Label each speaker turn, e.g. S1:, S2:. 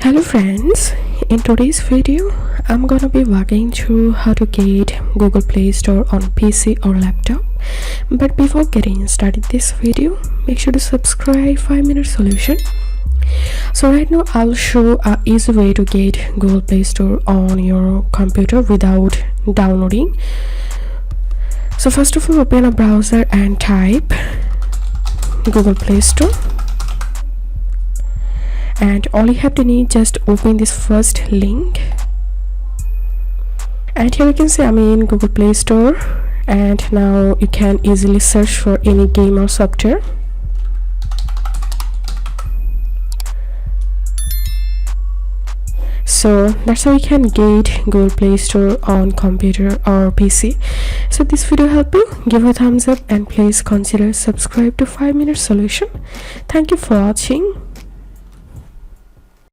S1: Hello friends, in today's video I'm gonna be walking through how to get Google Play Store on PC or laptop. But before getting started this video, make sure to subscribe 5-minute solution. So right now I'll show a easy way to get Google Play Store on your computer without downloading. So first of all, open a browser and type Google Play Store. And all you have to need, just open this first link, and here you can see I'm in Google Play Store, and now you can easily search for any game or software. So that's how you can get Google Play Store on computer or PC. So this video helped you, give a thumbs up and please consider subscribe to 5-minute solution. Thank you for watching.